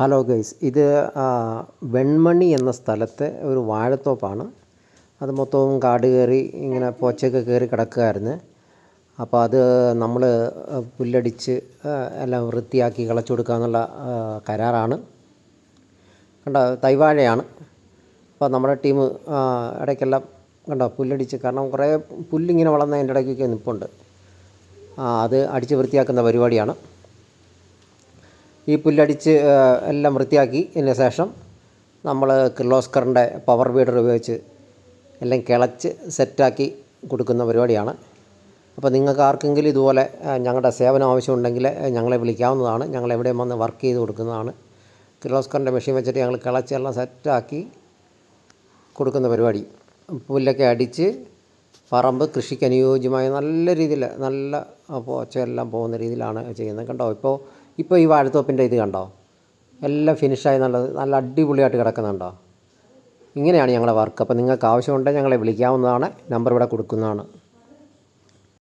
Hello guys, ഇത് വെൺമണി എന്ന സ്ഥലത്തെ ഒരു വാഴത്തോപ്പാണ്. അത് മൊത്തവും കാട് കയറി ഇങ്ങനെ പോച്ചയൊക്കെ കയറി കിടക്കുകയായിരുന്നു. അപ്പോൾ അത് നമ്മൾ പുല്ലടിച്ച് എല്ലാം വൃത്തിയാക്കി കിളച്ചു കൊടുക്കുക എന്നുള്ള കരാറാണ്. കണ്ടോ, തൈവാഴയാണ്. അപ്പോൾ നമ്മുടെ ടീം ഇടയ്ക്കെല്ലാം കണ്ടോ പുല്ലടിച്ച്, കാരണം കുറേ പുല്ലിങ്ങനെ വളർന്നതിൻ്റെ ഇടയ്ക്കൊക്കെ നിൽപ്പുണ്ട്. അത് അടിച്ച് വൃത്തിയാക്കുന്ന പരിപാടിയാണ്. ഈ പുല്ലടിച്ച് എല്ലാം വൃത്തിയാക്കിയതിന് ശേഷം നമ്മൾ കിർലോസ്കറിൻ്റെ പവർ വീഡർ ഉപയോഗിച്ച് എല്ലാം കിളച്ച് സെറ്റാക്കി കൊടുക്കുന്ന പരിപാടിയാണ്. അപ്പോൾ നിങ്ങൾക്ക് ആർക്കെങ്കിലും ഇതുപോലെ ഞങ്ങളുടെ സേവനം ആവശ്യമുണ്ടെങ്കിൽ ഞങ്ങളെ വിളിക്കാവുന്നതാണ്. ഞങ്ങൾ എവിടെയും വന്ന് വർക്ക് ചെയ്ത് കൊടുക്കുന്നതാണ്. കിർലോസ്കറിൻ്റെ മെഷീൻ വെച്ചിട്ട് ഞങ്ങൾ കിളച്ച് എല്ലാം സെറ്റാക്കി കൊടുക്കുന്ന പരിപാടി. പുല്ലൊക്കെ അടിച്ച് പറമ്പ് കൃഷിക്ക് അനുയോജ്യമായ നല്ല രീതിയിൽ, നല്ല പോച്ചയെല്ലാം പോകുന്ന രീതിയിലാണ് ചെയ്യുന്നത്. കണ്ടോ, ഇപ്പോൾ ഈ വാഴത്തോപ്പിൻ്റെ ഇത് കണ്ടോ, എല്ലാം ഫിനിഷായി നല്ല അടിപൊളിയായിട്ട് കിടക്കുന്നുണ്ടോ. ഇങ്ങനെയാണ് ഞങ്ങളുടെ വർക്ക്. അപ്പോൾ നിങ്ങൾക്ക് ആവശ്യമുണ്ടെങ്കിൽ ഞങ്ങളെ വിളിക്കാവുന്നതാണ്. നമ്പർ ഇവിടെ കൊടുക്കുന്നതാണ്.